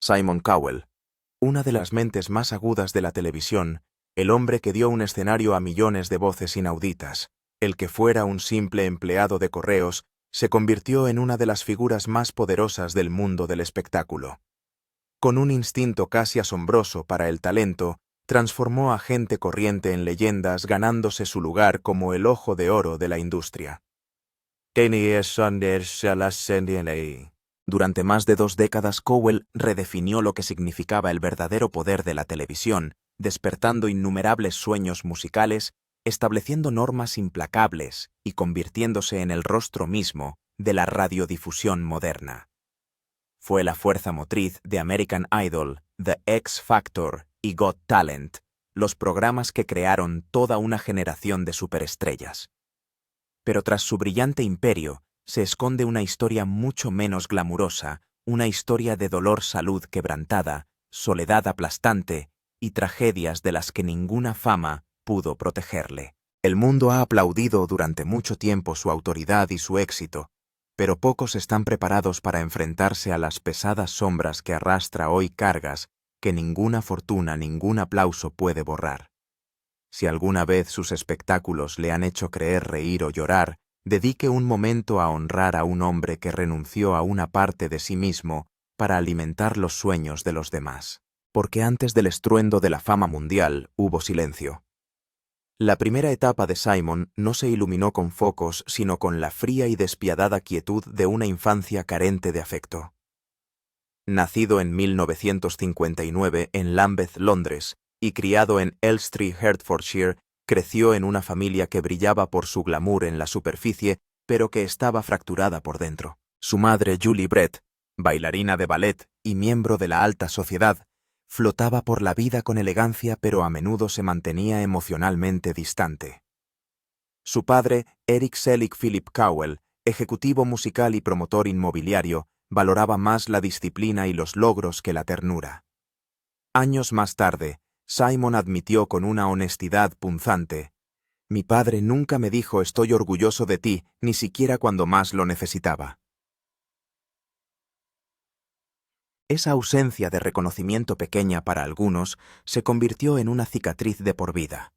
Simon Cowell, una de las mentes más agudas de la televisión, el hombre que dio un escenario a millones de voces inauditas, el que fuera un simple empleado de correos, se convirtió en una de las figuras más poderosas del mundo del espectáculo. Con un instinto casi asombroso para el talento, transformó a gente corriente en leyendas, ganándose su lugar como el ojo de oro de la industria. Durante más de 2 décadas, Cowell redefinió lo que significaba el verdadero poder de la televisión, despertando innumerables sueños musicales, estableciendo normas implacables y convirtiéndose en el rostro mismo de la radiodifusión moderna. Fue la fuerza motriz de American Idol, The X Factor y Got Talent, los programas que crearon toda una generación de superestrellas. Pero tras su brillante imperio, se esconde una historia mucho menos glamurosa, una historia de dolor, salud quebrantada, soledad aplastante y tragedias de las que ninguna fama pudo protegerle. El mundo ha aplaudido durante mucho tiempo su autoridad y su éxito, pero pocos están preparados para enfrentarse a las pesadas sombras que arrastra hoy, cargas que ninguna fortuna, ningún aplauso puede borrar. Si alguna vez sus espectáculos le han hecho creer, reír o llorar, dedique un momento a honrar a un hombre que renunció a una parte de sí mismo para alimentar los sueños de los demás. Porque antes del estruendo de la fama mundial hubo silencio. La primera etapa de Simon no se iluminó con focos, sino con la fría y despiadada quietud de una infancia carente de afecto. Nacido en 1959 en Lambeth, Londres, y criado en Elstree, Hertfordshire, creció en una familia que brillaba por su glamour en la superficie, pero que estaba fracturada por dentro. Su madre, Julie Brett, bailarina de ballet y miembro de la alta sociedad, flotaba por la vida con elegancia, pero a menudo se mantenía emocionalmente distante. Su padre, Eric Selig Philip Cowell, ejecutivo musical y promotor inmobiliario, valoraba más la disciplina y los logros que la ternura. Años más tarde, Simon admitió con una honestidad punzante: «Mi padre nunca me dijo estoy orgulloso de ti, ni siquiera cuando más lo necesitaba». Esa ausencia de reconocimiento, pequeña para algunos, se convirtió en una cicatriz de por vida.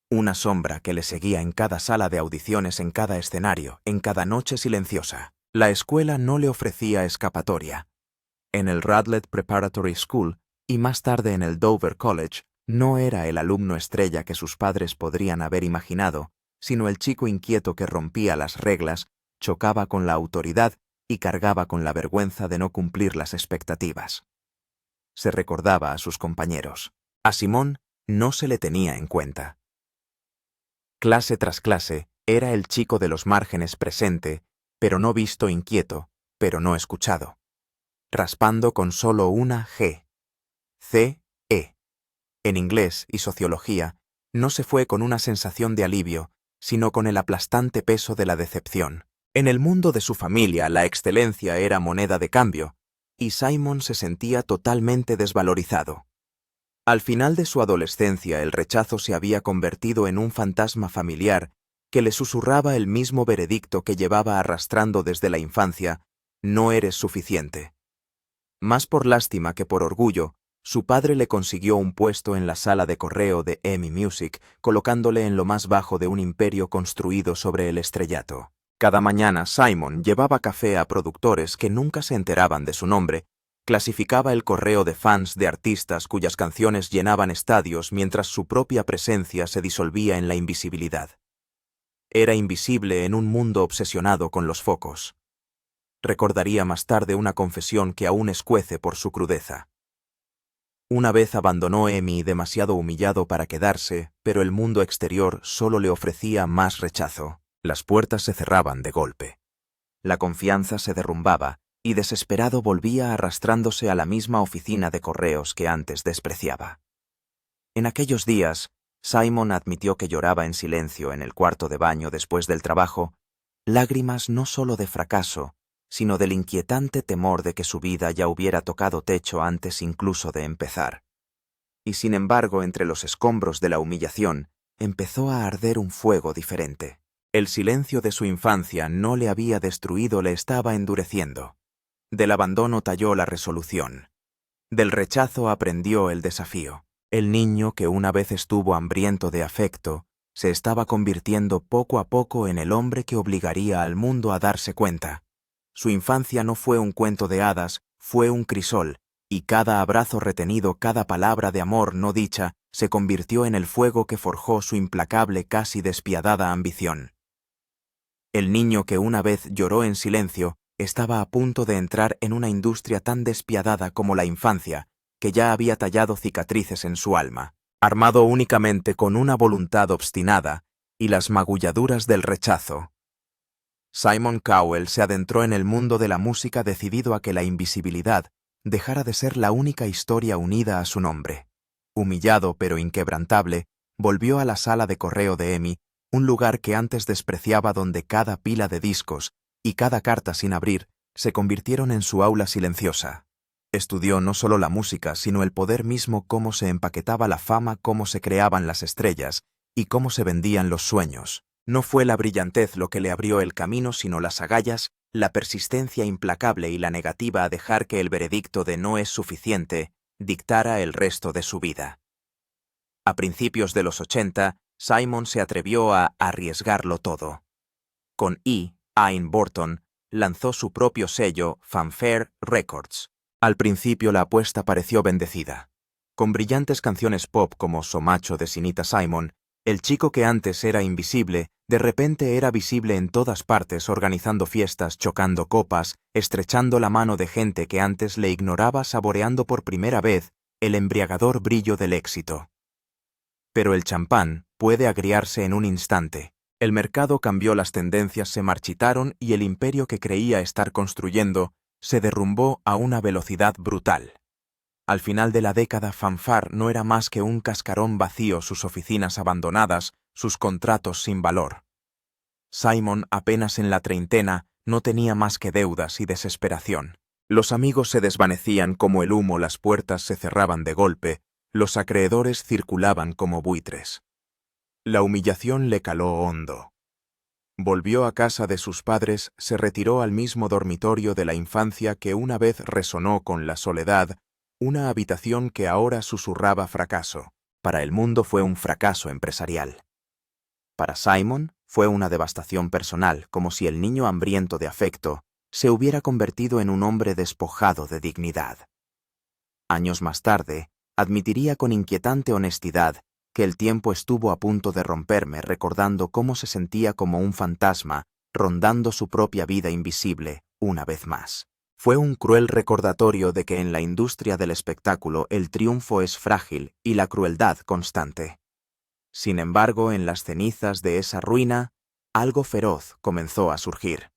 Una sombra que le seguía en cada sala de audiciones, en cada escenario, en cada noche silenciosa. La escuela no le ofrecía escapatoria. En el Radlett Preparatory School y más tarde en el Dover College, no era el alumno estrella que sus padres podrían haber imaginado, sino el chico inquieto que rompía las reglas, chocaba con la autoridad y cargaba con la vergüenza de no cumplir las expectativas. Se recordaba a sus compañeros. A Simón no se le tenía en cuenta. Clase tras clase, era el chico de los márgenes, presente, pero no visto, inquieto, pero no escuchado. Raspando con solo una G. C-E. En inglés y sociología, no se fue con una sensación de alivio, sino con el aplastante peso de la decepción. En el mundo de su familia, la excelencia era moneda de cambio, y Simon se sentía totalmente desvalorizado. Al final de su adolescencia, el rechazo se había convertido en un fantasma familiar que le susurraba el mismo veredicto que llevaba arrastrando desde la infancia: no eres suficiente. Más por lástima que por orgullo, su padre le consiguió un puesto en la sala de correo de EMI Music, colocándole en lo más bajo de un imperio construido sobre el estrellato. Cada mañana Simon llevaba café a productores que nunca se enteraban de su nombre, clasificaba el correo de fans de artistas cuyas canciones llenaban estadios mientras su propia presencia se disolvía en la invisibilidad. Era invisible en un mundo obsesionado con los focos. Recordaría más tarde una confesión que aún escuece por su crudeza. Una vez abandonó EMI demasiado humillado para quedarse, pero el mundo exterior solo le ofrecía más rechazo. Las puertas se cerraban de golpe. La confianza se derrumbaba y desesperado volvía arrastrándose a la misma oficina de correos que antes despreciaba. En aquellos días, Simon admitió que lloraba en silencio en el cuarto de baño después del trabajo, lágrimas no solo de fracaso, sino del inquietante temor de que su vida ya hubiera tocado techo antes incluso de empezar. Y sin embargo, entre los escombros de la humillación, empezó a arder un fuego diferente. El silencio de su infancia no le había destruido, le estaba endureciendo. Del abandono talló la resolución. Del rechazo aprendió el desafío. El niño que una vez estuvo hambriento de afecto, se estaba convirtiendo poco a poco en el hombre que obligaría al mundo a darse cuenta. Su infancia no fue un cuento de hadas, fue un crisol, y cada abrazo retenido, cada palabra de amor no dicha, se convirtió en el fuego que forjó su implacable, casi despiadada ambición. El niño que una vez lloró en silencio, estaba a punto de entrar en una industria tan despiadada como la infancia, que ya había tallado cicatrices en su alma, armado únicamente con una voluntad obstinada y las magulladuras del rechazo. Simon Cowell se adentró en el mundo de la música decidido a que la invisibilidad dejara de ser la única historia unida a su nombre. Humillado pero inquebrantable, volvió a la sala de correo de EMI, un lugar que antes despreciaba, donde cada pila de discos y cada carta sin abrir se convirtieron en su aula silenciosa. Estudió no solo la música, sino el poder mismo, cómo se empaquetaba la fama, cómo se creaban las estrellas y cómo se vendían los sueños. No fue la brillantez lo que le abrió el camino, sino las agallas, la persistencia implacable y la negativa a dejar que el veredicto de no es suficiente dictara el resto de su vida. A principios de los 80, Simon se atrevió a arriesgarlo todo. Con Ian Burton, lanzó su propio sello, Fanfare Records. Al principio la apuesta pareció bendecida. Con brillantes canciones pop como So Macho de Sinita Simon, el chico que antes era invisible, de repente era visible en todas partes, organizando fiestas, chocando copas, estrechando la mano de gente que antes le ignoraba, saboreando por primera vez el embriagador brillo del éxito. Pero el champán puede agriarse en un instante. El mercado cambió, las tendencias se marchitaron y el imperio que creía estar construyendo se derrumbó a una velocidad brutal. Al final de la década, Fanfare no era más que un cascarón vacío, sus oficinas abandonadas, sus contratos sin valor. Simon, apenas en la treintena, no tenía más que deudas y desesperación. Los amigos se desvanecían como el humo, las puertas se cerraban de golpe, los acreedores circulaban como buitres. La humillación le caló hondo. Volvió a casa de sus padres, se retiró al mismo dormitorio de la infancia que una vez resonó con la soledad, una habitación que ahora susurraba fracaso. Para el mundo fue un fracaso empresarial. Para Simon fue una devastación personal, como si el niño hambriento de afecto se hubiera convertido en un hombre despojado de dignidad. Años más tarde, admitiría con inquietante honestidad que el tiempo estuvo a punto de romperme, recordando cómo se sentía como un fantasma, rondando su propia vida invisible, una vez más. Fue un cruel recordatorio de que en la industria del espectáculo el triunfo es frágil y la crueldad constante. Sin embargo, en las cenizas de esa ruina, algo feroz comenzó a surgir.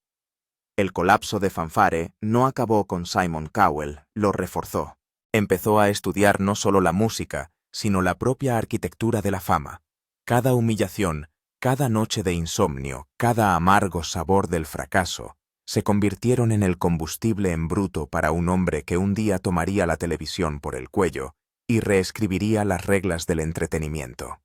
El colapso de Fanfare no acabó con Simon Cowell, lo reforzó. Empezó a estudiar no solo la música, sino la propia arquitectura de la fama. Cada humillación, cada noche de insomnio, cada amargo sabor del fracaso, se convirtieron en el combustible en bruto para un hombre que un día tomaría la televisión por el cuello y reescribiría las reglas del entretenimiento.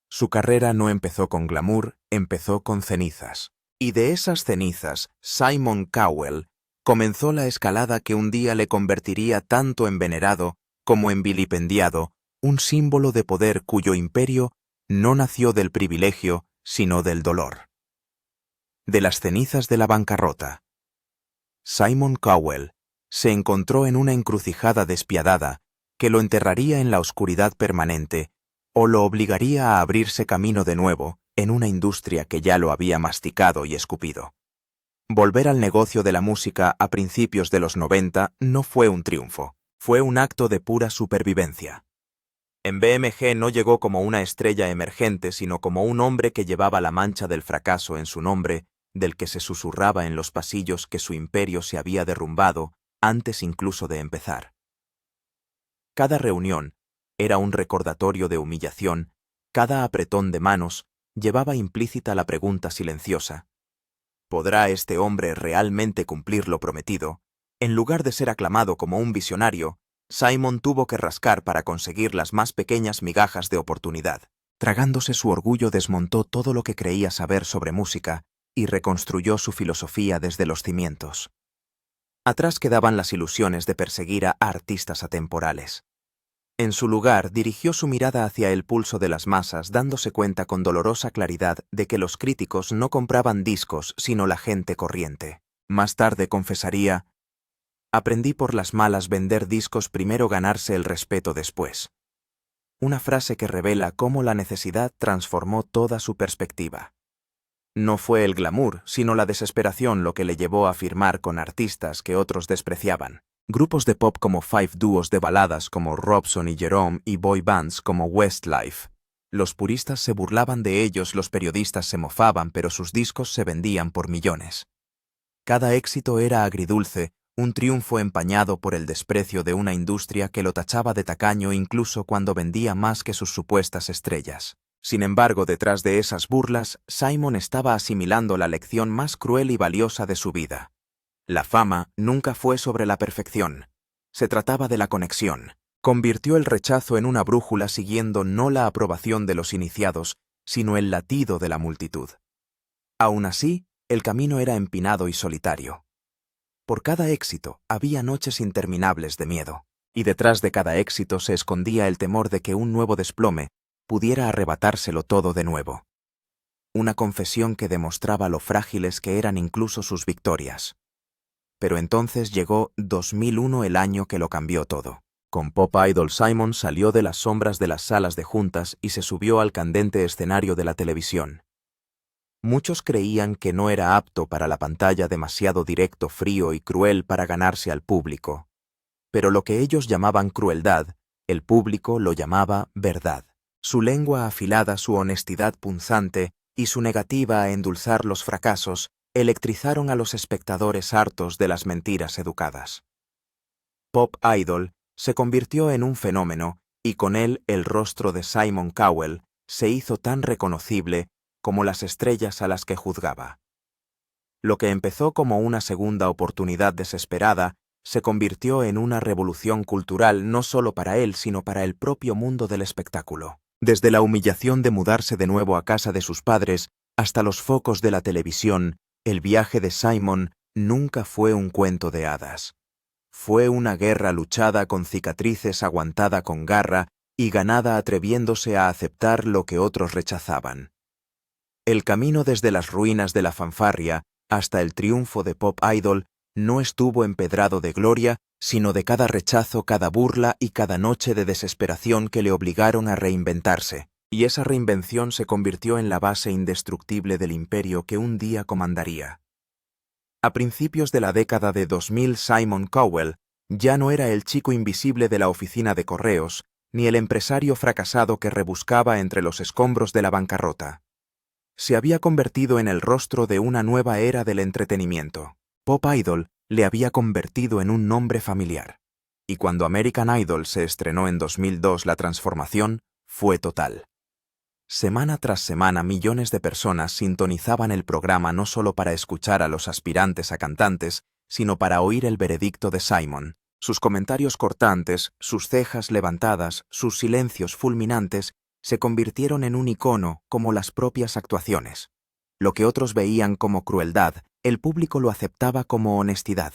Su carrera no empezó con glamour, empezó con cenizas. Y de esas cenizas, Simon Cowell comenzó la escalada que un día le convertiría tanto en venerado como en vilipendiado, un símbolo de poder cuyo imperio no nació del privilegio, sino del dolor. De las cenizas de la bancarrota, Simon Cowell se encontró en una encrucijada despiadada que lo enterraría en la oscuridad permanente o lo obligaría a abrirse camino de nuevo en una industria que ya lo había masticado y escupido. Volver al negocio de la música a principios de los 90 no fue un triunfo, fue un acto de pura supervivencia. En BMG no llegó como una estrella emergente, sino como un hombre que llevaba la mancha del fracaso en su nombre, del que se susurraba en los pasillos que su imperio se había derrumbado antes incluso de empezar. Cada reunión era un recordatorio de humillación, cada apretón de manos llevaba implícita la pregunta silenciosa: ¿podrá este hombre realmente cumplir lo prometido? En lugar de ser aclamado como un visionario, Simon tuvo que rascar para conseguir las más pequeñas migajas de oportunidad. Tragándose su orgullo, desmontó todo lo que creía saber sobre música y reconstruyó su filosofía desde los cimientos. Atrás quedaban las ilusiones de perseguir a artistas atemporales. En su lugar, dirigió su mirada hacia el pulso de las masas, dándose cuenta con dolorosa claridad de que los críticos no compraban discos, sino la gente corriente. Más tarde confesaría: aprendí por las malas vender discos primero, ganarse el respeto después. Una frase que revela cómo la necesidad transformó toda su perspectiva. No fue el glamour, sino la desesperación lo que le llevó a firmar con artistas que otros despreciaban. Grupos de pop como Five, dúos de baladas como Robson y Jerome, y boy bands como Westlife. Los puristas se burlaban de ellos, los periodistas se mofaban, pero sus discos se vendían por millones. Cada éxito era agridulce, un triunfo empañado por el desprecio de una industria que lo tachaba de tacaño incluso cuando vendía más que sus supuestas estrellas. Sin embargo, detrás de esas burlas, Simon estaba asimilando la lección más cruel y valiosa de su vida. La fama nunca fue sobre la perfección. Se trataba de la conexión. Convirtió el rechazo en una brújula, siguiendo no la aprobación de los iniciados, sino el latido de la multitud. Aún así, el camino era empinado y solitario. Por cada éxito había noches interminables de miedo, y detrás de cada éxito se escondía el temor de que un nuevo desplome pudiera arrebatárselo todo de nuevo. Una confesión que demostraba lo frágiles que eran incluso sus victorias. Pero entonces llegó 2001, el año que lo cambió todo. Con Pop Idol, Simon salió de las sombras de las salas de juntas y se subió al candente escenario de la televisión. Muchos creían que no era apto para la pantalla, demasiado directo, frío y cruel para ganarse al público. Pero lo que ellos llamaban crueldad, el público lo llamaba verdad. Su lengua afilada, su honestidad punzante y su negativa a endulzar los fracasos electrizaron a los espectadores hartos de las mentiras educadas. Pop Idol se convirtió en un fenómeno, y con él el rostro de Simon Cowell se hizo tan reconocible como las estrellas a las que juzgaba. Lo que empezó como una segunda oportunidad desesperada se convirtió en una revolución cultural, no solo para él, sino para el propio mundo del espectáculo. Desde la humillación de mudarse de nuevo a casa de sus padres hasta los focos de la televisión, el viaje de Simon nunca fue un cuento de hadas. Fue una guerra luchada con cicatrices, aguantada con garra y ganada atreviéndose a aceptar lo que otros rechazaban. El camino desde las ruinas de la fanfarria hasta el triunfo de Pop Idol no estuvo empedrado de gloria, sino de cada rechazo, cada burla y cada noche de desesperación que le obligaron a reinventarse. Y esa reinvención se convirtió en la base indestructible del imperio que un día comandaría. A principios de la década de 2000, Simon Cowell ya no era el chico invisible de la oficina de correos, ni el empresario fracasado que rebuscaba entre los escombros de la bancarrota. Se había convertido en el rostro de una nueva era del entretenimiento. Pop Idol le había convertido en un nombre familiar. Y cuando American Idol se estrenó en 2002, la transformación fue total. Semana tras semana, millones de personas sintonizaban el programa no solo para escuchar a los aspirantes a cantantes, sino para oír el veredicto de Simon. Sus comentarios cortantes, sus cejas levantadas, sus silencios fulminantes, se convirtieron en un icono como las propias actuaciones. Lo que otros veían como crueldad, el público lo aceptaba como honestidad,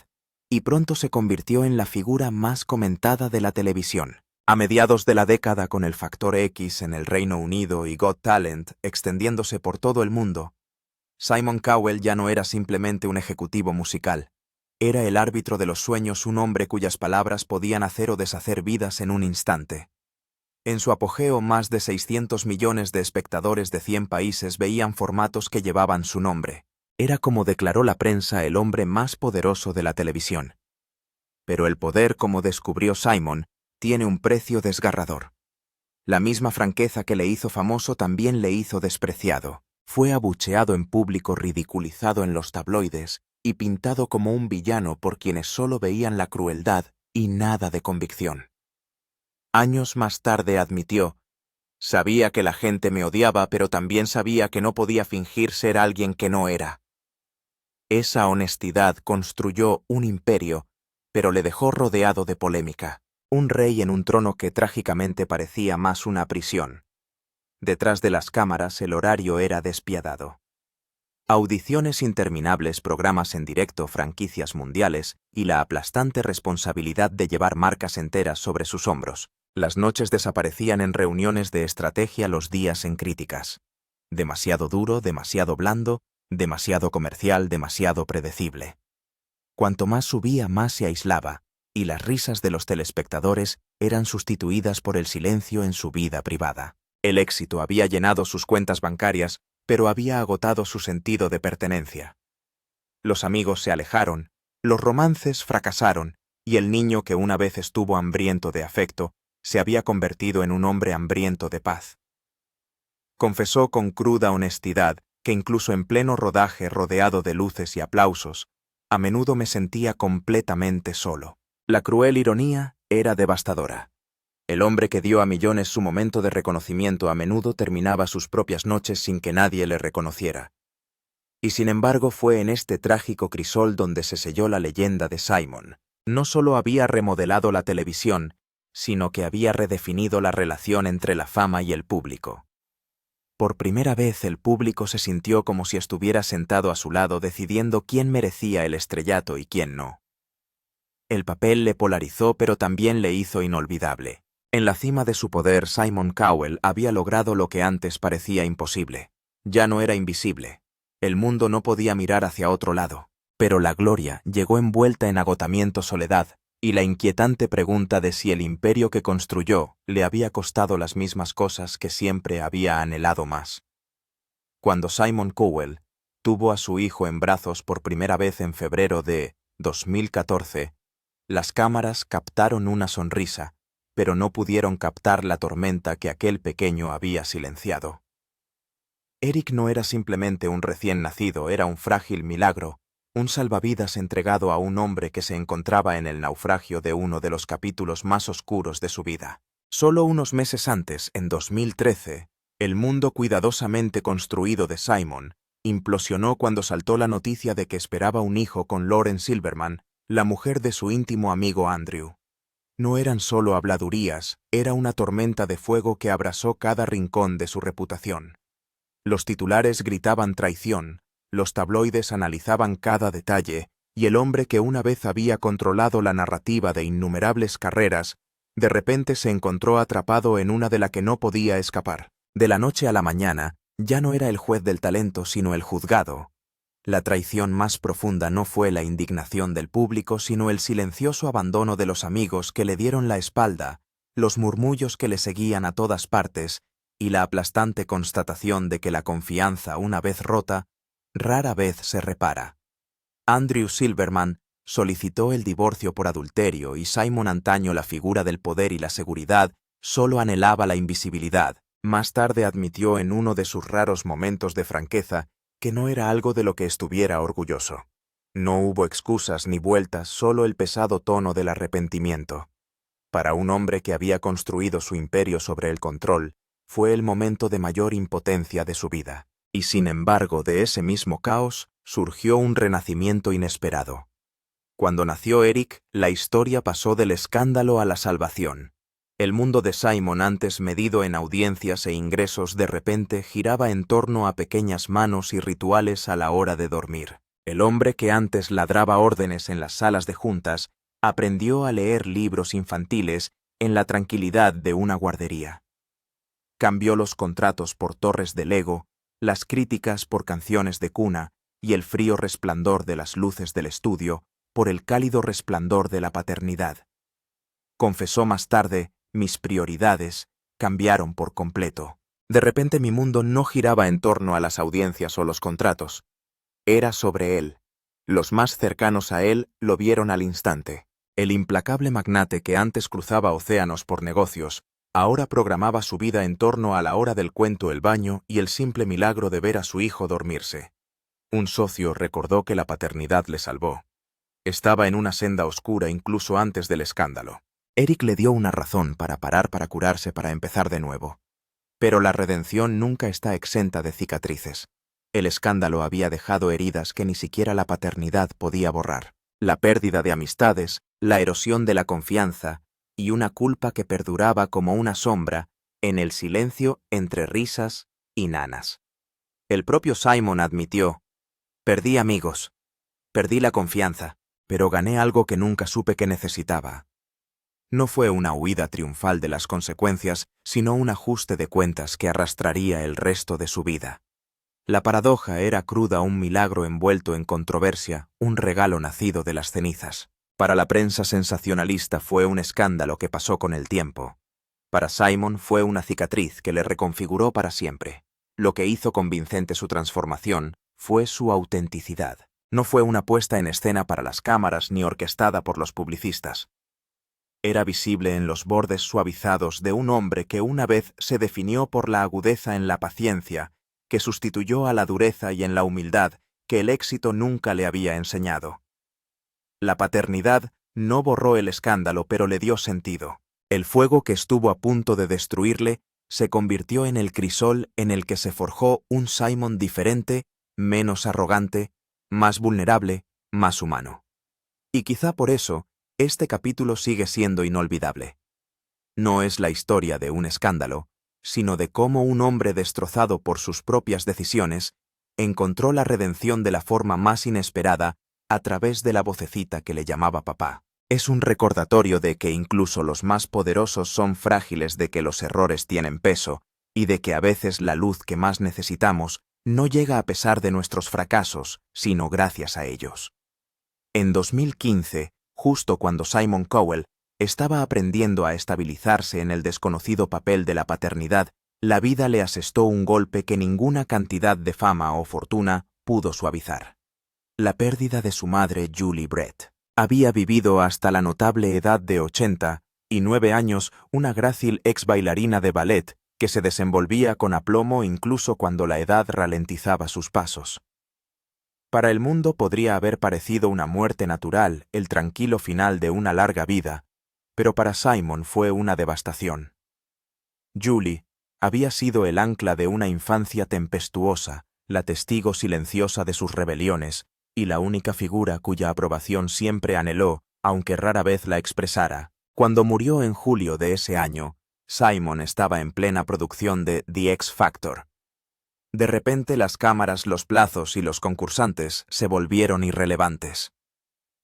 y pronto se convirtió en la figura más comentada de la televisión. A mediados de la década, con el Factor X en el Reino Unido y Got Talent extendiéndose por todo el mundo, Simon Cowell ya no era simplemente un ejecutivo musical. Era el árbitro de los sueños, un hombre cuyas palabras podían hacer o deshacer vidas en un instante. En su apogeo, más de 600 millones de espectadores de 100 países veían formatos que llevaban su nombre. Era, como declaró la prensa, el hombre más poderoso de la televisión. Pero el poder, como descubrió Simon, tiene un precio desgarrador. La misma franqueza que le hizo famoso también le hizo despreciado. Fue abucheado en público, ridiculizado en los tabloides y pintado como un villano por quienes solo veían la crueldad y nada de convicción. Años más tarde admitió: sabía que la gente me odiaba, pero también sabía que no podía fingir ser alguien que no era. Esa honestidad construyó un imperio, pero le dejó rodeado de polémica. Un rey en un trono que trágicamente parecía más una prisión. Detrás de las cámaras el horario era despiadado. Audiciones interminables, programas en directo, franquicias mundiales y la aplastante responsabilidad de llevar marcas enteras sobre sus hombros. Las noches desaparecían en reuniones de estrategia, los días en críticas. Demasiado duro, demasiado blando, demasiado comercial, demasiado predecible. Cuanto más subía, más se aislaba, y las risas de los telespectadores eran sustituidas por el silencio en su vida privada. El éxito había llenado sus cuentas bancarias, pero había agotado su sentido de pertenencia. Los amigos se alejaron, los romances fracasaron, y el niño que una vez estuvo hambriento de afecto se había convertido en un hombre hambriento de paz. Confesó con cruda honestidad que incluso en pleno rodaje, rodeado de luces y aplausos, a menudo me sentía completamente solo. La cruel ironía era devastadora. El hombre que dio a millones su momento de reconocimiento a menudo terminaba sus propias noches sin que nadie le reconociera. Y sin embargo fue en este trágico crisol donde se selló la leyenda de Simon. No solo había remodelado la televisión, sino que había redefinido la relación entre la fama y el público. Por primera vez el público se sintió como si estuviera sentado a su lado decidiendo quién merecía el estrellato y quién no. El papel le polarizó, pero también le hizo inolvidable. En la cima de su poder, Simon Cowell había logrado lo que antes parecía imposible. Ya no era invisible. El mundo no podía mirar hacia otro lado. Pero la gloria llegó envuelta en agotamiento, soledad, y la inquietante pregunta de si el imperio que construyó le había costado las mismas cosas que siempre había anhelado más. Cuando Simon Cowell tuvo a su hijo en brazos por primera vez en febrero de 2014, las cámaras captaron una sonrisa, pero no pudieron captar la tormenta que aquel pequeño había silenciado. Eric no era simplemente un recién nacido, era un frágil milagro, un salvavidas entregado a un hombre que se encontraba en el naufragio de uno de los capítulos más oscuros de su vida. Solo unos meses antes, en 2013, el mundo cuidadosamente construido de Simon implosionó cuando saltó la noticia de que esperaba un hijo con Lauren Silverman, la mujer de su íntimo amigo Andrew. No eran solo habladurías, era una tormenta de fuego que abrasó cada rincón de su reputación. Los titulares gritaban traición, los tabloides analizaban cada detalle, y el hombre que una vez había controlado la narrativa de innumerables carreras, de repente se encontró atrapado en una de la que no podía escapar. De la noche a la mañana, ya no era el juez del talento sino el juzgado. La traición más profunda no fue la indignación del público, sino el silencioso abandono de los amigos que le dieron la espalda, los murmullos que le seguían a todas partes y la aplastante constatación de que la confianza, una vez rota, rara vez se repara. Andrew Silverman solicitó el divorcio por adulterio y Simon, antaño la figura del poder y la seguridad, solo anhelaba la invisibilidad. Más tarde admitió en uno de sus raros momentos de franqueza que no era algo de lo que estuviera orgulloso. No hubo excusas ni vueltas, solo el pesado tono del arrepentimiento. Para un hombre que había construido su imperio sobre el control, fue el momento de mayor impotencia de su vida. Y sin embargo, de ese mismo caos surgió un renacimiento inesperado. Cuando nació Eric, la historia pasó del escándalo a la salvación. El mundo de Simon, antes medido en audiencias e ingresos, de repente giraba en torno a pequeñas manos y rituales a la hora de dormir. El hombre que antes ladraba órdenes en las salas de juntas, aprendió a leer libros infantiles en la tranquilidad de una guardería. Cambió los contratos por torres de Lego, las críticas por canciones de cuna y el frío resplandor de las luces del estudio por el cálido resplandor de la paternidad. Confesó más tarde: mis prioridades cambiaron por completo. De repente mi mundo no giraba en torno a las audiencias o los contratos. Era sobre él. Los más cercanos a él lo vieron al instante. El implacable magnate que antes cruzaba océanos por negocios, ahora programaba su vida en torno a la hora del cuento, el baño y el simple milagro de ver a su hijo dormirse. Un socio recordó que la paternidad le salvó. Estaba en una senda oscura incluso antes del escándalo. Eric le dio una razón para parar, para curarse, para empezar de nuevo. Pero la redención nunca está exenta de cicatrices. El escándalo había dejado heridas que ni siquiera la paternidad podía borrar. La pérdida de amistades, la erosión de la confianza y una culpa que perduraba como una sombra en el silencio entre risas y nanas. El propio Simon admitió: Perdí amigos, perdí la confianza, pero gané algo que nunca supe que necesitaba. No fue una huida triunfal de las consecuencias, sino un ajuste de cuentas que arrastraría el resto de su vida. La paradoja era cruda, un milagro envuelto en controversia, un regalo nacido de las cenizas. Para la prensa sensacionalista fue un escándalo que pasó con el tiempo. Para Simon fue una cicatriz que le reconfiguró para siempre. Lo que hizo convincente su transformación fue su autenticidad. No fue una puesta en escena para las cámaras ni orquestada por los publicistas. Era visible en los bordes suavizados de un hombre que una vez se definió por la agudeza en la paciencia, que sustituyó a la dureza y en la humildad que el éxito nunca le había enseñado. La paternidad no borró el escándalo, pero le dio sentido. El fuego que estuvo a punto de destruirle se convirtió en el crisol en el que se forjó un Simon diferente, menos arrogante, más vulnerable, más humano. Y quizá por eso, este capítulo sigue siendo inolvidable. No es la historia de un escándalo, sino de cómo un hombre destrozado por sus propias decisiones encontró la redención de la forma más inesperada a través de la vocecita que le llamaba papá. Es un recordatorio de que incluso los más poderosos son frágiles, de que los errores tienen peso y de que a veces la luz que más necesitamos no llega a pesar de nuestros fracasos, sino gracias a ellos. En 2015, justo cuando Simon Cowell estaba aprendiendo a estabilizarse en el desconocido papel de la paternidad, la vida le asestó un golpe que ninguna cantidad de fama o fortuna pudo suavizar. La pérdida de su madre, Julie Brett. Había vivido hasta la notable edad de 89 años una grácil ex bailarina de ballet que se desenvolvía con aplomo incluso cuando la edad ralentizaba sus pasos. Para el mundo podría haber parecido una muerte natural, el tranquilo final de una larga vida, pero para Simon fue una devastación. Julie había sido el ancla de una infancia tempestuosa, la testigo silenciosa de sus rebeliones y la única figura cuya aprobación siempre anheló, aunque rara vez la expresara. Cuando murió en julio de ese año, Simon estaba en plena producción de The X Factor. De repente las cámaras, los plazos y los concursantes se volvieron irrelevantes.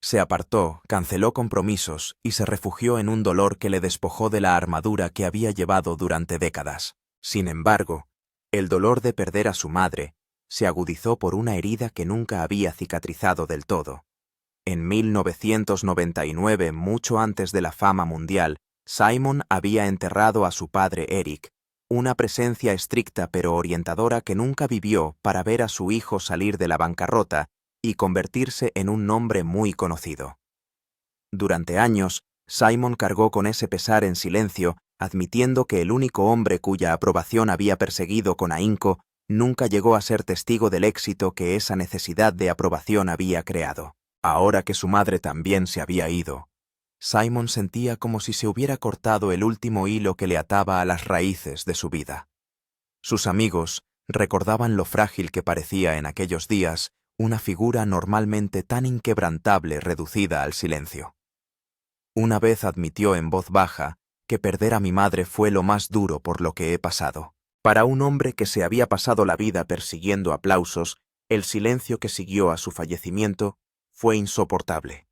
Se apartó, canceló compromisos y se refugió en un dolor que le despojó de la armadura que había llevado durante décadas. Sin embargo, el dolor de perder a su madre se agudizó por una herida que nunca había cicatrizado del todo. En 1999, mucho antes de la fama mundial, Simon había enterrado a su padre Eric, una presencia estricta pero orientadora que nunca vivió para ver a su hijo salir de la bancarrota y convertirse en un nombre muy conocido. Durante años, Simon cargó con ese pesar en silencio, admitiendo que el único hombre cuya aprobación había perseguido con ahínco nunca llegó a ser testigo del éxito que esa necesidad de aprobación había creado. Ahora que su madre también se había ido, Simon sentía como si se hubiera cortado el último hilo que le ataba a las raíces de su vida. Sus amigos recordaban lo frágil que parecía en aquellos días una figura normalmente tan inquebrantable reducida al silencio. Una vez admitió en voz baja que perder a mi madre fue lo más duro por lo que he pasado. Para un hombre que se había pasado la vida persiguiendo aplausos, el silencio que siguió a su fallecimiento fue insoportable.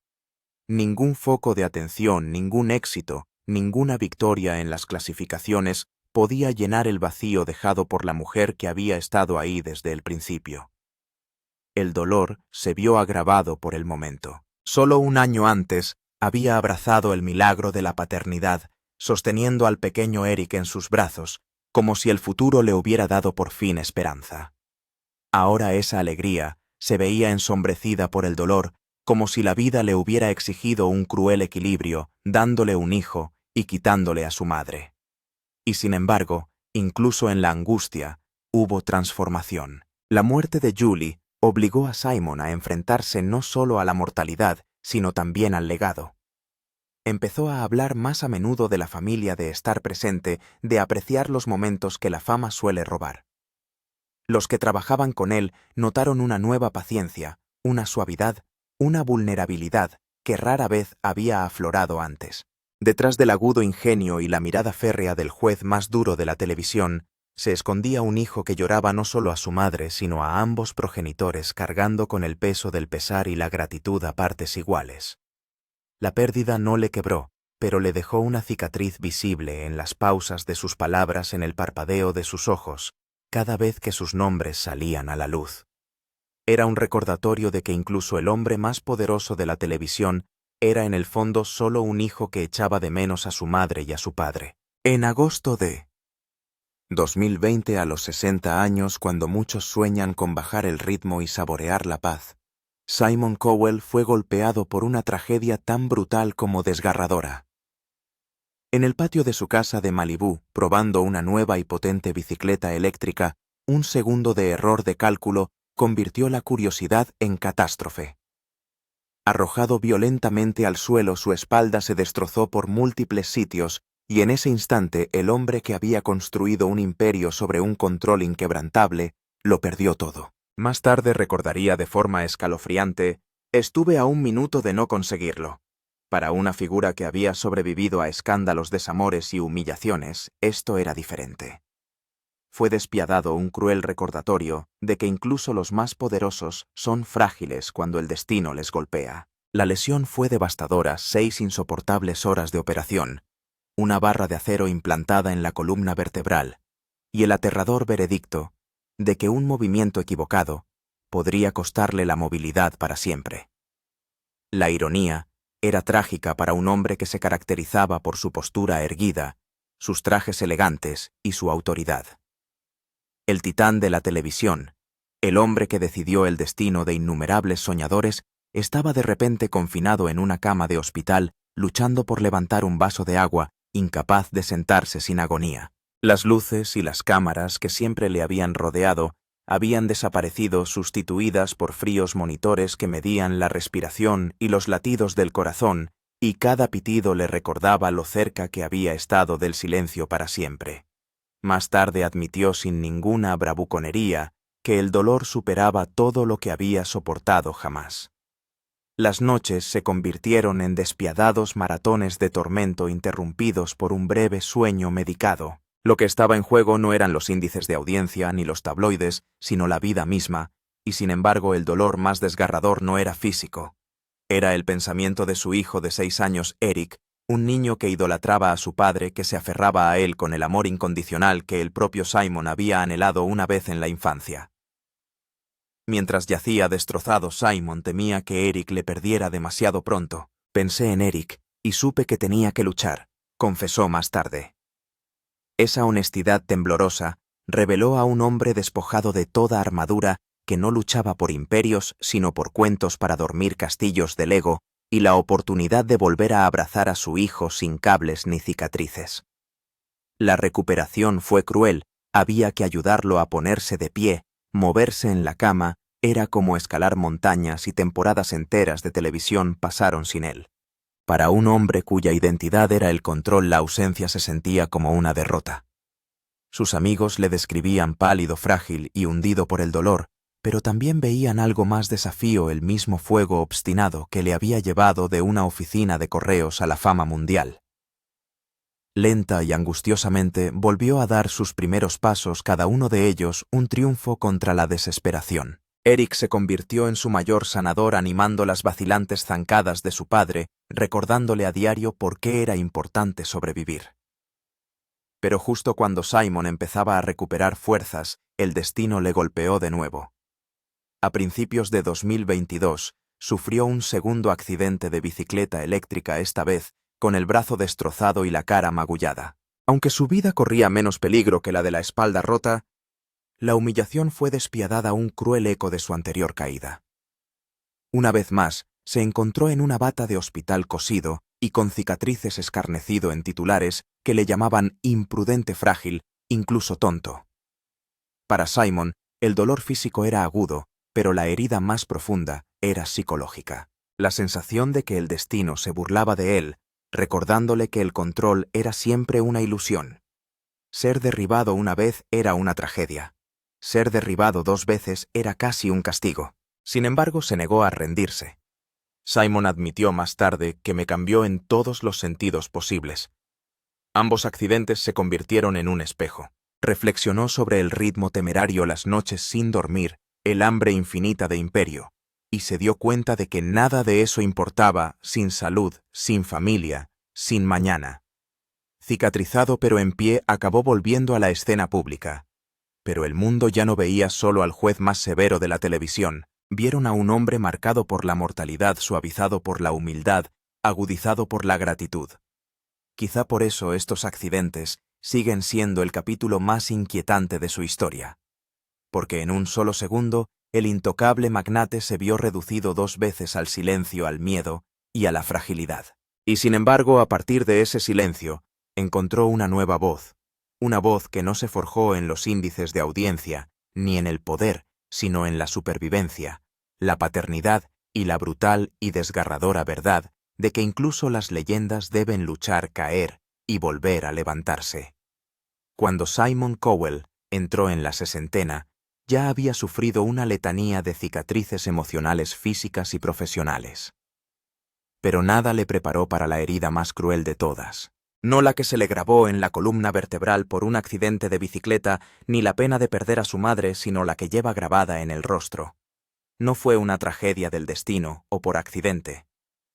Ningún foco de atención, ningún éxito, ninguna victoria en las clasificaciones podía llenar el vacío dejado por la mujer que había estado ahí desde el principio. El dolor se vio agravado por el momento. Solo un año antes había abrazado el milagro de la paternidad, sosteniendo al pequeño Eric en sus brazos, como si el futuro le hubiera dado por fin esperanza. Ahora esa alegría se veía ensombrecida por el dolor, como si la vida le hubiera exigido un cruel equilibrio, dándole un hijo y quitándole a su madre. Y sin embargo, incluso en la angustia, hubo transformación. La muerte de Julie obligó a Simon a enfrentarse no solo a la mortalidad, sino también al legado. Empezó a hablar más a menudo de la familia, de estar presente, de apreciar los momentos que la fama suele robar. Los que trabajaban con él notaron una nueva paciencia, una suavidad, una vulnerabilidad que rara vez había aflorado antes. Detrás del agudo ingenio y la mirada férrea del juez más duro de la televisión, Se escondía un hijo que lloraba no solo a su madre, sino a ambos progenitores, cargando con el peso del pesar y la gratitud a partes iguales. La pérdida no le quebró, pero le dejó una cicatriz visible en las pausas de sus palabras, en el parpadeo de sus ojos, cada vez que sus nombres salían a la luz. Era un recordatorio de que incluso el hombre más poderoso de la televisión era en el fondo solo un hijo que echaba de menos a su madre y a su padre. En agosto de 2020, a los 60 años, cuando muchos sueñan con bajar el ritmo y saborear la paz, Simon Cowell fue golpeado por una tragedia tan brutal como desgarradora. En el patio de su casa de Malibú, probando una nueva y potente bicicleta eléctrica, un segundo de error de cálculo convirtió la curiosidad en catástrofe. Arrojado violentamente al suelo, su espalda se destrozó por múltiples sitios, y en ese instante el hombre que había construido un imperio sobre un control inquebrantable lo perdió todo. Más tarde recordaría de forma escalofriante: estuve a un minuto de no conseguirlo. Para una figura que había sobrevivido a escándalos, desamores y humillaciones, esto era diferente. Fue despiadado, un cruel recordatorio de que incluso los más poderosos son frágiles cuando el destino les golpea. La lesión fue devastadora: 6 insoportables horas de operación, una barra de acero implantada en la columna vertebral, y el aterrador veredicto de que un movimiento equivocado podría costarle la movilidad para siempre. La ironía era trágica para un hombre que se caracterizaba por su postura erguida, sus trajes elegantes y su autoridad. El titán de la televisión, el hombre que decidió el destino de innumerables soñadores, estaba de repente confinado en una cama de hospital, luchando por levantar un vaso de agua, incapaz de sentarse sin agonía. Las luces y las cámaras que siempre le habían rodeado habían desaparecido, sustituidas por fríos monitores que medían la respiración y los latidos del corazón, y cada pitido le recordaba lo cerca que había estado del silencio para siempre. Más tarde admitió sin ninguna bravuconería que el dolor superaba todo lo que había soportado jamás. Las noches se convirtieron en despiadados maratones de tormento interrumpidos por un breve sueño medicado. Lo que estaba en juego no eran los índices de audiencia ni los tabloides, sino la vida misma, y sin embargo el dolor más desgarrador no era físico. Era el pensamiento de su hijo de 6 años, Eric, un niño que idolatraba a su padre, que se aferraba a él con el amor incondicional que el propio Simon había anhelado una vez en la infancia. Mientras yacía destrozado, Simon temía que Eric le perdiera demasiado pronto. Pensé en Eric y supe que tenía que luchar, confesó más tarde. Esa honestidad temblorosa reveló a un hombre despojado de toda armadura, que no luchaba por imperios, sino por cuentos para dormir castillos del ego y la oportunidad de volver a abrazar a su hijo sin cables ni cicatrices. La recuperación fue cruel, había que ayudarlo a ponerse de pie, moverse en la cama, era como escalar montañas, y temporadas enteras de televisión pasaron sin él. Para un hombre cuya identidad era el control, la ausencia se sentía como una derrota. Sus amigos le describían pálido, frágil y hundido por el dolor, pero también veían algo más: desafío, el mismo fuego obstinado que le había llevado de una oficina de correos a la fama mundial. Lenta y angustiosamente volvió a dar sus primeros pasos, cada uno de ellos un triunfo contra la desesperación. Eric se convirtió en su mayor sanador, animando las vacilantes zancadas de su padre, recordándole a diario por qué era importante sobrevivir. Pero justo cuando Simon empezaba a recuperar fuerzas, el destino le golpeó de nuevo. A principios de 2022, sufrió un segundo accidente de bicicleta eléctrica, esta vez con el brazo destrozado y la cara magullada. Aunque su vida corría menos peligro que la de la espalda rota, la humillación fue despiadada, un cruel eco de su anterior caída. Una vez más, se encontró en una bata de hospital cosido y con cicatrices, escarnecido en titulares que le llamaban imprudente, frágil, incluso tonto. Para Simon, el dolor físico era agudo, pero la herida más profunda era psicológica. La sensación de que el destino se burlaba de él, recordándole que el control era siempre una ilusión. Ser derribado una vez era una tragedia. Ser derribado 2 veces era casi un castigo. Sin embargo, se negó a rendirse. Simon admitió más tarde que me cambió en todos los sentidos posibles. Ambos accidentes se convirtieron en un espejo. Reflexionó sobre el ritmo temerario, las noches sin dormir, el hambre infinita de imperio, y se dio cuenta de que nada de eso importaba sin salud, sin familia, sin mañana. Cicatrizado pero en pie, acabó volviendo a la escena pública. Pero el mundo ya no veía solo al juez más severo de la televisión, vieron a un hombre marcado por la mortalidad, suavizado por la humildad, agudizado por la gratitud. Quizá por eso estos accidentes siguen siendo el capítulo más inquietante de su historia. Porque en un solo segundo, el intocable magnate se vio reducido 2 veces al silencio, al miedo y a la fragilidad. Y sin embargo, a partir de ese silencio, encontró una nueva voz, una voz que no se forjó en los índices de audiencia, ni en el poder, sino en la supervivencia, la paternidad y la brutal y desgarradora verdad de que incluso las leyendas deben luchar, caer y volver a levantarse. Cuando Simon Cowell entró en la sesentena, ya había sufrido una letanía de cicatrices emocionales, físicas y profesionales. Pero nada le preparó para la herida más cruel de todas. No la que se le grabó en la columna vertebral por un accidente de bicicleta, ni la pena de perder a su madre, sino la que lleva grabada en el rostro. No fue una tragedia del destino o por accidente.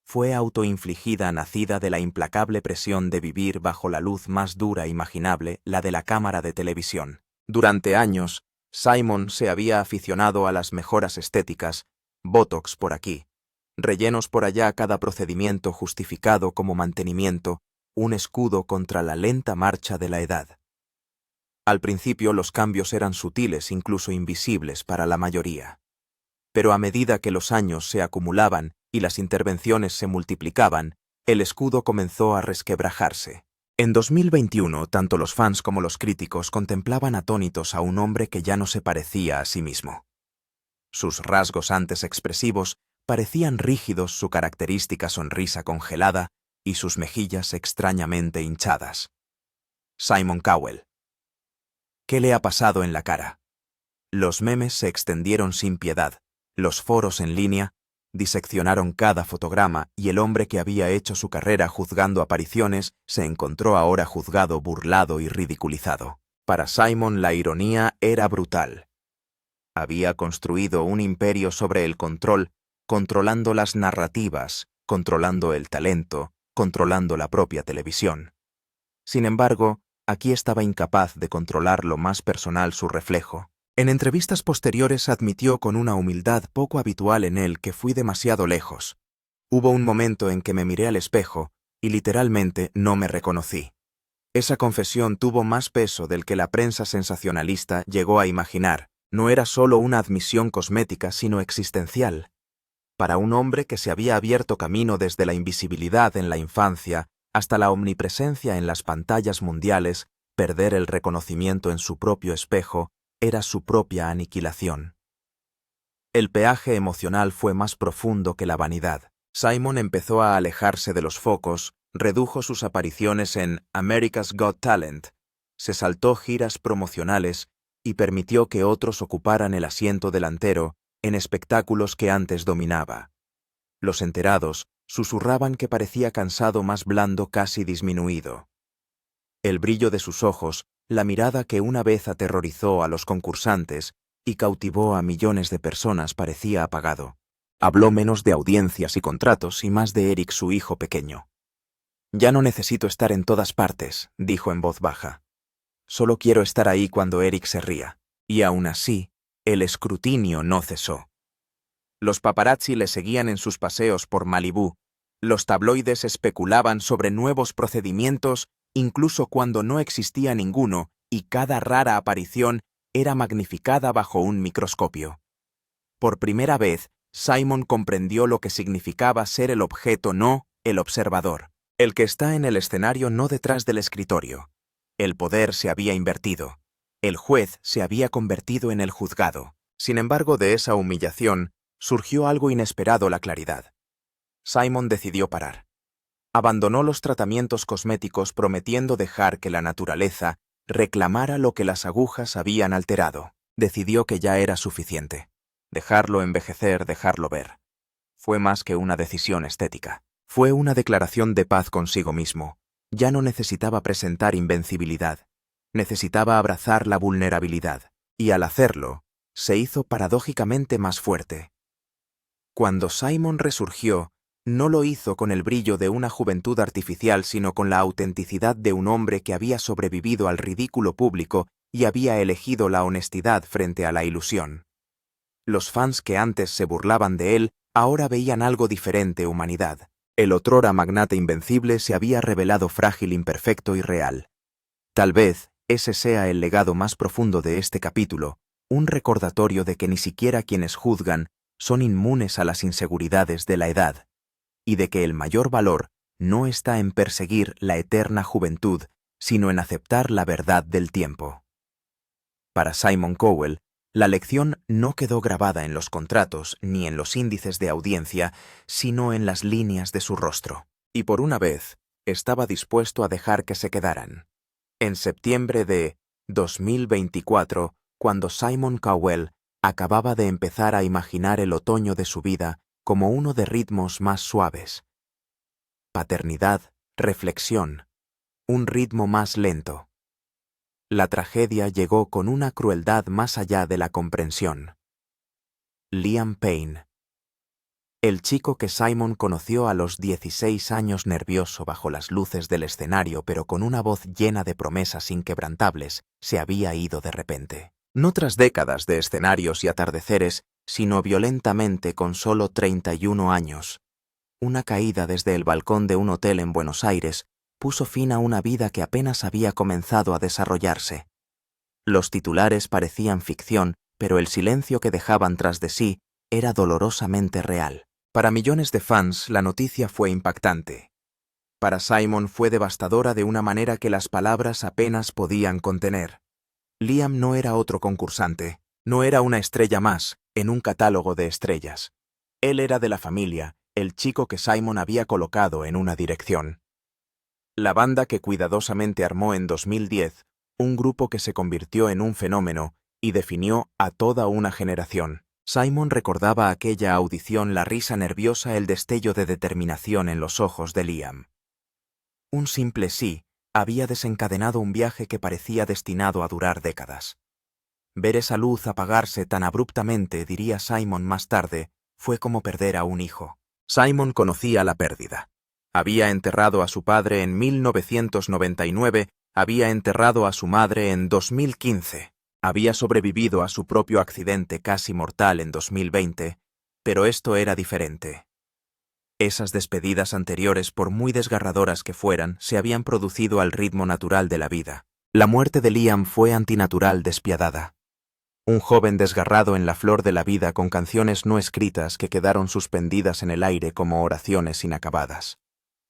Fue autoinfligida, nacida de la implacable presión de vivir bajo la luz más dura imaginable, la de la cámara de televisión. Durante años, Simon se había aficionado a las mejoras estéticas, botox por aquí, rellenos por allá, cada procedimiento justificado como mantenimiento, un escudo contra la lenta marcha de la edad. Al principio los cambios eran sutiles, incluso invisibles para la mayoría. Pero a medida que los años se acumulaban y las intervenciones se multiplicaban, el escudo comenzó a resquebrajarse. En 2021, tanto los fans como los críticos contemplaban atónitos a un hombre que ya no se parecía a sí mismo. Sus rasgos antes expresivos parecían rígidos, su característica sonrisa congelada y sus mejillas extrañamente hinchadas. Simon Cowell. ¿Qué le ha pasado en la cara? Los memes se extendieron sin piedad, los foros en línea diseccionaron cada fotograma y el hombre que había hecho su carrera juzgando apariciones se encontró ahora juzgado, burlado y ridiculizado. Para Simon la ironía era brutal. Había construido un imperio sobre el control, controlando las narrativas, controlando el talento, controlando la propia televisión. Sin embargo, aquí estaba incapaz de controlar lo más personal, su reflejo. En entrevistas posteriores admitió con una humildad poco habitual en él que fui demasiado lejos. Hubo un momento en que me miré al espejo y literalmente no me reconocí. Esa confesión tuvo más peso del que la prensa sensacionalista llegó a imaginar. No era solo una admisión cosmética, sino existencial. Para un hombre que se había abierto camino desde la invisibilidad en la infancia hasta la omnipresencia en las pantallas mundiales, perder el reconocimiento en su propio espejo era su propia aniquilación. El peaje emocional fue más profundo que la vanidad. Simon empezó a alejarse de los focos, redujo sus apariciones en America's Got Talent, se saltó giras promocionales y permitió que otros ocuparan el asiento delantero en espectáculos que antes dominaba. Los enterados susurraban que parecía cansado, más blando, casi disminuido. El brillo de sus ojos, la mirada que una vez aterrorizó a los concursantes y cautivó a millones de personas, parecía apagado. Habló menos de audiencias y contratos y más de Eric, su hijo pequeño. «Ya no necesito estar en todas partes», dijo en voz baja. «Solo quiero estar ahí cuando Eric se ría». Y aún así, el escrutinio no cesó. Los paparazzi le seguían en sus paseos por Malibú. Los tabloides especulaban sobre nuevos procedimientos incluso cuando no existía ninguno, y cada rara aparición era magnificada bajo un microscopio. Por primera vez, Simon comprendió lo que significaba ser el objeto, no el observador, el que está en el escenario, no detrás del escritorio. El poder se había invertido. El juez se había convertido en el juzgado. Sin embargo, de esa humillación surgió algo inesperado: la claridad. Simon decidió parar. Abandonó los tratamientos cosméticos, prometiendo dejar que la naturaleza reclamara lo que las agujas habían alterado. Decidió que ya era suficiente. Dejarlo envejecer, dejarlo ver. Fue más que una decisión estética. Fue una declaración de paz consigo mismo. Ya no necesitaba presentar invencibilidad. Necesitaba abrazar la vulnerabilidad, y al hacerlo, se hizo paradójicamente más fuerte. Cuando Simon resurgió, no lo hizo con el brillo de una juventud artificial, sino con la autenticidad de un hombre que había sobrevivido al ridículo público y había elegido la honestidad frente a la ilusión. Los fans que antes se burlaban de él, ahora veían algo diferente: humanidad. El otrora magnate invencible se había revelado frágil, imperfecto y real. Tal vez ese sea el legado más profundo de este capítulo, un recordatorio de que ni siquiera quienes juzgan son inmunes a las inseguridades de la edad, y de que el mayor valor no está en perseguir la eterna juventud, sino en aceptar la verdad del tiempo. Para Simon Cowell, la lección no quedó grabada en los contratos ni en los índices de audiencia, sino en las líneas de su rostro. Y por una vez, estaba dispuesto a dejar que se quedaran. En septiembre de 2024, cuando Simon Cowell acababa de empezar a imaginar el otoño de su vida como uno de ritmos más suaves. Paternidad, reflexión, un ritmo más lento. La tragedia llegó con una crueldad más allá de la comprensión. Liam Payne. El chico que Simon conoció a los 16 años, nervioso bajo las luces del escenario pero con una voz llena de promesas inquebrantables, se había ido de repente. No tras décadas de escenarios y atardeceres, sino violentamente con solo 31 años. Una caída desde el balcón de un hotel en Buenos Aires puso fin a una vida que apenas había comenzado a desarrollarse. Los titulares parecían ficción, pero el silencio que dejaban tras de sí era dolorosamente real. Para millones de fans, la noticia fue impactante. Para Simon fue devastadora de una manera que las palabras apenas podían contener. Liam no era otro concursante, no era una estrella más en un catálogo de estrellas. Él era de la familia, el chico que Simon había colocado en una dirección. La banda que cuidadosamente armó en 2010, un grupo que se convirtió en un fenómeno y definió a toda una generación. Simon recordaba aquella audición, la risa nerviosa, el destello de determinación en los ojos de Liam. Un simple sí había desencadenado un viaje que parecía destinado a durar décadas. Ver esa luz apagarse tan abruptamente, diría Simon más tarde, fue como perder a un hijo. Simon conocía la pérdida. Había enterrado a su padre en 1999, había enterrado a su madre en 2015. Había sobrevivido a su propio accidente casi mortal en 2020, pero esto era diferente. Esas despedidas anteriores, por muy desgarradoras que fueran, se habían producido al ritmo natural de la vida. La muerte de Liam fue antinatural, despiadada. Un joven desgarrado en la flor de la vida con canciones no escritas que quedaron suspendidas en el aire como oraciones inacabadas.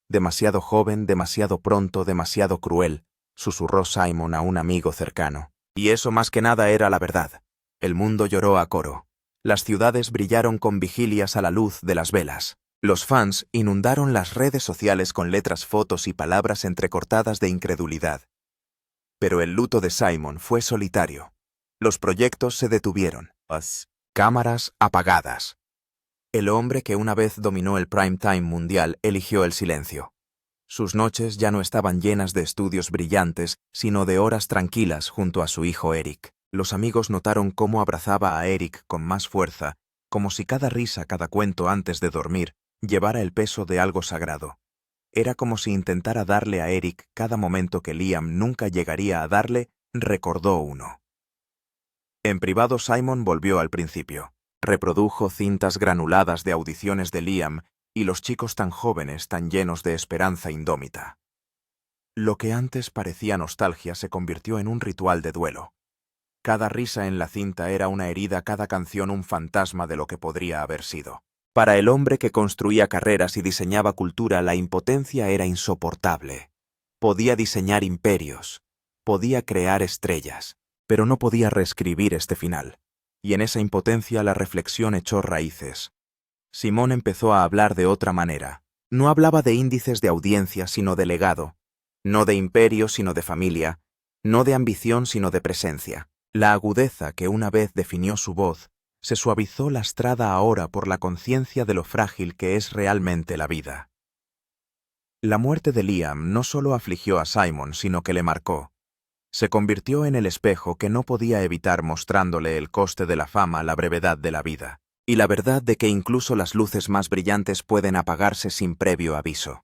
Demasiado joven, demasiado pronto, demasiado cruel, susurró Simon a un amigo cercano. Y eso más que nada era la verdad. El mundo lloró a coro. Las ciudades brillaron con vigilias a la luz de las velas. Los fans inundaron las redes sociales con letras, fotos y palabras entrecortadas de incredulidad. Pero el luto de Simon fue solitario. Los proyectos se detuvieron. Las cámaras apagadas. El hombre que una vez dominó el prime time mundial eligió el silencio. Sus noches ya no estaban llenas de estudios brillantes, sino de horas tranquilas junto a su hijo Eric. Los amigos notaron cómo abrazaba a Eric con más fuerza, como si cada risa, cada cuento antes de dormir, llevara el peso de algo sagrado. Era como si intentara darle a Eric cada momento que Liam nunca llegaría a darle, recordó uno. En privado, Simon volvió al principio. Reprodujo cintas granuladas de audiciones de Liam y los chicos tan jóvenes, tan llenos de esperanza indómita. Lo que antes parecía nostalgia se convirtió en un ritual de duelo. Cada risa en la cinta era una herida, cada canción un fantasma de lo que podría haber sido. Para el hombre que construía carreras y diseñaba cultura, la impotencia era insoportable. Podía diseñar imperios, podía crear estrellas, pero no podía reescribir este final. Y en esa impotencia la reflexión echó raíces. Simón empezó a hablar de otra manera. No hablaba de índices de audiencia, sino de legado. No de imperio, sino de familia. No de ambición, sino de presencia. La agudeza que una vez definió su voz se suavizó, lastrada ahora por la conciencia de lo frágil que es realmente la vida. La muerte de Liam no solo afligió a Simon, sino que le marcó. Se convirtió en el espejo que no podía evitar mostrándole el coste de la fama, la brevedad de la vida, y la verdad de que incluso las luces más brillantes pueden apagarse sin previo aviso.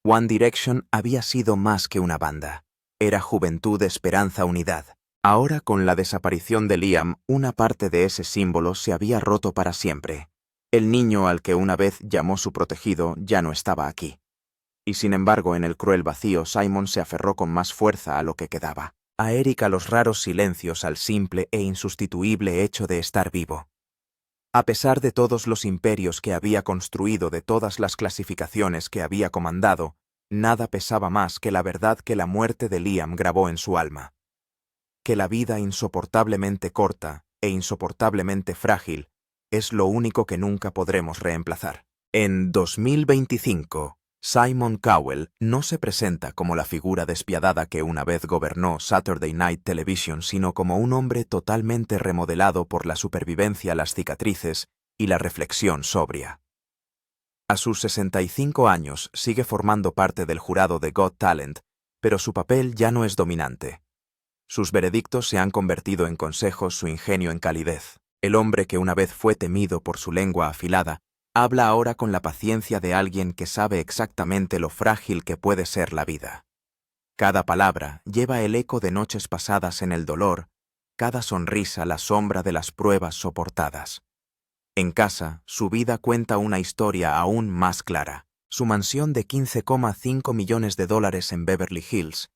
One Direction había sido más que una banda. Era juventud, esperanza, unidad. Ahora, con la desaparición de Liam, una parte de ese símbolo se había roto para siempre. El niño al que una vez llamó su protegido ya no estaba aquí. Y sin embargo, en el cruel vacío, Simon se aferró con más fuerza a lo que quedaba. A Eric, a los raros silencios, al simple e insustituible hecho de estar vivo. A pesar de todos los imperios que había construido, de todas las clasificaciones que había comandado, nada pesaba más que la verdad que la muerte de Liam grabó en su alma. Que la vida insoportablemente corta e insoportablemente frágil es lo único que nunca podremos reemplazar. En 2025, Simon Cowell no se presenta como la figura despiadada que una vez gobernó Saturday Night Television, sino como un hombre totalmente remodelado por la supervivencia, las cicatrices y la reflexión sobria. A sus 65 años sigue formando parte del jurado de Got Talent, pero su papel ya no es dominante. Sus veredictos se han convertido en consejos, su ingenio en calidez. El hombre que una vez fue temido por su lengua afilada, habla ahora con la paciencia de alguien que sabe exactamente lo frágil que puede ser la vida. Cada palabra lleva el eco de noches pasadas en el dolor, cada sonrisa la sombra de las pruebas soportadas. En casa, su vida cuenta una historia aún más clara. Su mansión de $15,5 millones en Beverly Hills,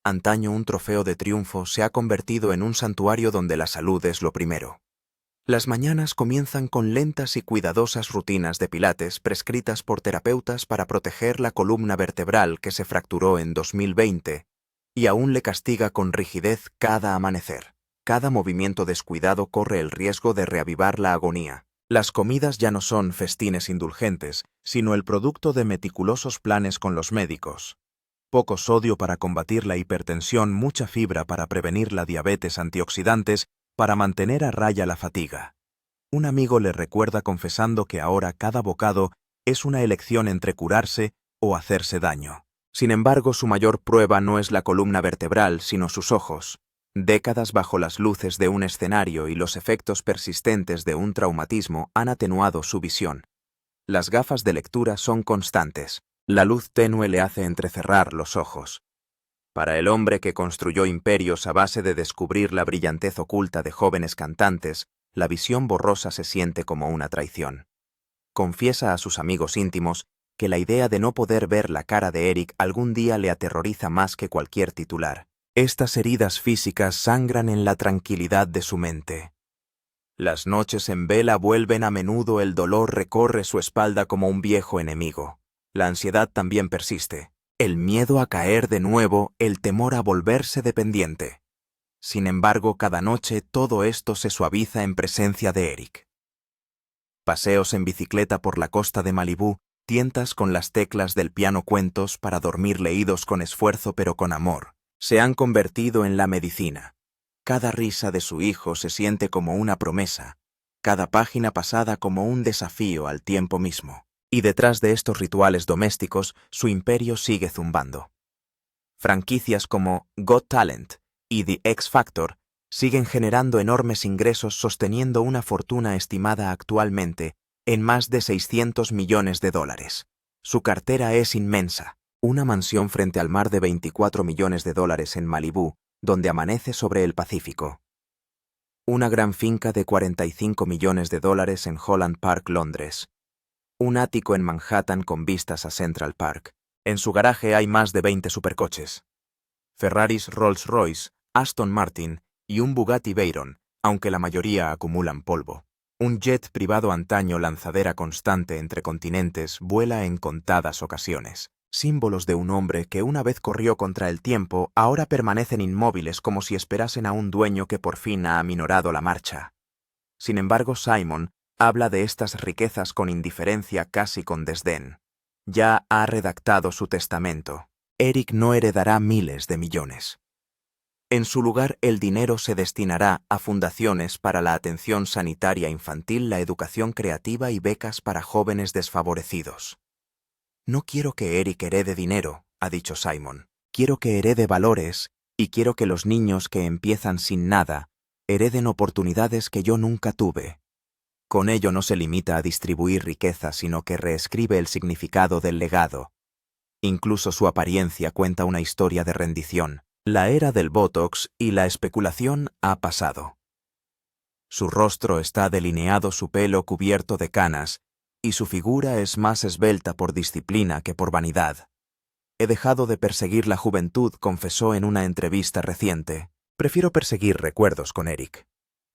antaño un trofeo de triunfo, se ha convertido en un santuario donde la salud es lo primero. Las mañanas comienzan con lentas y cuidadosas rutinas de pilates prescritas por terapeutas para proteger la columna vertebral que se fracturó en 2020 y aún le castiga con rigidez cada amanecer. Cada movimiento descuidado corre el riesgo de reavivar la agonía. Las comidas ya no son festines indulgentes, sino el producto de meticulosos planes con los médicos. Poco sodio para combatir la hipertensión, mucha fibra para prevenir la diabetes, antioxidantes para mantener a raya la fatiga. Un amigo le recuerda confesando que ahora cada bocado es una elección entre curarse o hacerse daño. Sin embargo, su mayor prueba no es la columna vertebral, sino sus ojos. Décadas bajo las luces de un escenario y los efectos persistentes de un traumatismo han atenuado su visión. Las gafas de lectura son constantes. La luz tenue le hace entrecerrar los ojos. Para el hombre que construyó imperios a base de descubrir la brillantez oculta de jóvenes cantantes, la visión borrosa se siente como una traición. Confiesa a sus amigos íntimos que la idea de no poder ver la cara de Eric algún día le aterroriza más que cualquier titular. Estas heridas físicas sangran en la tranquilidad de su mente. Las noches en vela vuelven a menudo, el dolor recorre su espalda como un viejo enemigo. La ansiedad también persiste. El miedo a caer de nuevo, el temor a volverse dependiente. Sin embargo, cada noche todo esto se suaviza en presencia de Eric. Paseos en bicicleta por la costa de Malibú, tientas con las teclas del piano, cuentos para dormir leídos con esfuerzo pero con amor, se han convertido en la medicina. Cada risa de su hijo se siente como una promesa, cada página pasada como un desafío al tiempo mismo. Y detrás de estos rituales domésticos, su imperio sigue zumbando. Franquicias como Got Talent y The X Factor siguen generando enormes ingresos, sosteniendo una fortuna estimada actualmente en más de $600 millones. Su cartera es inmensa, una mansión frente al mar de $24 millones en Malibú, donde amanece sobre el Pacífico. Una gran finca de $45 millones en Holland Park, Londres. Un ático en Manhattan con vistas a Central Park. En su garaje hay más de 20 supercoches. Ferraris, Rolls-Royce, Aston Martin y un Bugatti Veyron, aunque la mayoría acumulan polvo. Un jet privado antaño lanzadera constante entre continentes vuela en contadas ocasiones. Símbolos de un hombre que una vez corrió contra el tiempo, ahora permanecen inmóviles como si esperasen a un dueño que por fin ha aminorado la marcha. Sin embargo, Simon habla de estas riquezas con indiferencia, casi con desdén. Ya ha redactado su testamento. Eric no heredará miles de millones. En su lugar, el dinero se destinará a fundaciones para la atención sanitaria infantil, la educación creativa y becas para jóvenes desfavorecidos. No quiero que Eric herede dinero, ha dicho Simon. Quiero que herede valores Y quiero que los niños que empiezan sin nada hereden oportunidades que yo nunca tuve. Con ello no se limita a distribuir riqueza, sino que reescribe el significado del legado. Incluso su apariencia cuenta una historia de rendición. La era del Botox y la especulación ha pasado. Su rostro está delineado, su pelo cubierto de canas, y su figura es más esbelta por disciplina que por vanidad. He dejado de perseguir la juventud, confesó en una entrevista reciente. Prefiero perseguir recuerdos con Eric.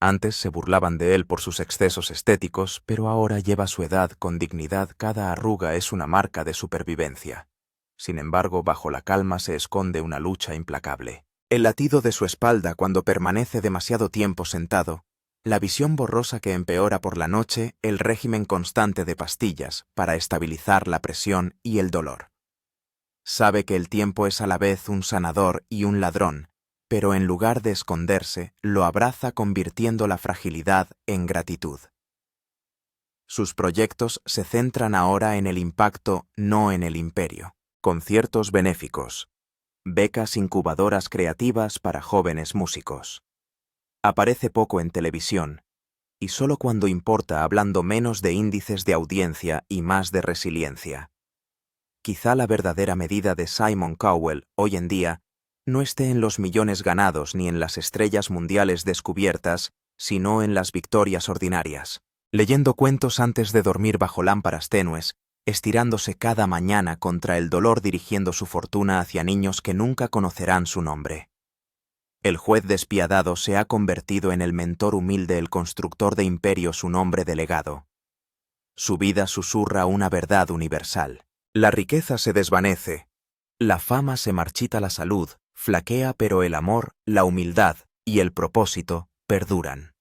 Antes se burlaban de él por sus excesos estéticos, pero ahora lleva su edad con dignidad. Cada arruga es una marca de supervivencia. Sin embargo, bajo la calma se esconde una lucha implacable. El latido de su espalda cuando permanece demasiado tiempo sentado, la visión borrosa que empeora por la noche, el régimen constante de pastillas para estabilizar la presión y el dolor. Sabe que el tiempo es a la vez un sanador y un ladrón, pero en lugar de esconderse, lo abraza convirtiendo la fragilidad en gratitud. Sus proyectos se centran ahora en el impacto, no en el imperio. Conciertos benéficos. Becas incubadoras creativas para jóvenes músicos. Aparece poco en televisión, y solo cuando importa, hablando menos de índices de audiencia y más de resiliencia. Quizá la verdadera medida de Simon Cowell, hoy en día, no esté en los millones ganados ni en las estrellas mundiales descubiertas, sino en las victorias ordinarias. Leyendo cuentos antes de dormir bajo lámparas tenues, estirándose cada mañana contra el dolor, dirigiendo su fortuna hacia niños que nunca conocerán su nombre. El juez despiadado se ha convertido en el mentor humilde, el constructor de imperios, un hombre de legado. Su vida susurra una verdad universal. La riqueza se desvanece, la fama se marchita, la salud flaquea, pero el amor, la humildad y el propósito perduran.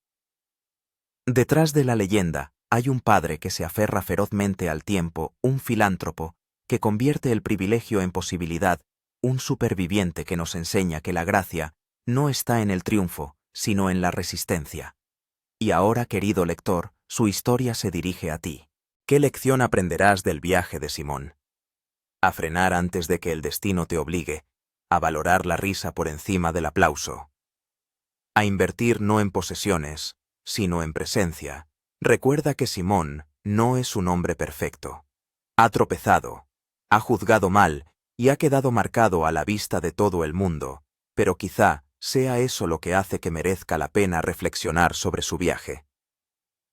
Detrás de la leyenda hay un padre que se aferra ferozmente al tiempo, un filántropo que convierte el privilegio en posibilidad, un superviviente que nos enseña que la gracia no está en el triunfo, sino en la resistencia. Y ahora, querido lector, su historia se dirige a ti. ¿Qué lección aprenderás del viaje de Simón? A frenar antes de que el destino te obligue, a valorar la risa por encima del aplauso, a invertir no en posesiones, sino en presencia. Recuerda que Simón no es un hombre perfecto. Ha tropezado, ha juzgado mal y ha quedado marcado a la vista de todo el mundo, pero quizá sea eso lo que hace que merezca la pena reflexionar sobre su viaje.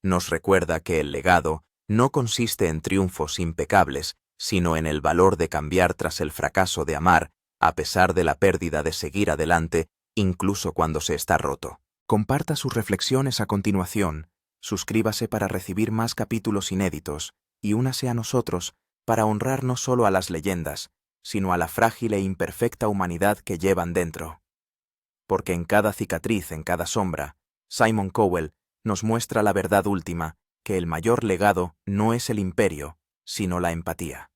Nos recuerda que el legado no consiste en triunfos impecables, sino en el valor de cambiar tras el fracaso, de amar, a pesar de la pérdida, de seguir adelante, incluso cuando se está roto. Comparta sus reflexiones a continuación, suscríbase para recibir más capítulos inéditos y únase a nosotros para honrar no solo a las leyendas, sino a la frágil e imperfecta humanidad que llevan dentro. Porque en cada cicatriz, en cada sombra, Simon Cowell nos muestra la verdad última, que el mayor legado no es el imperio, sino la empatía.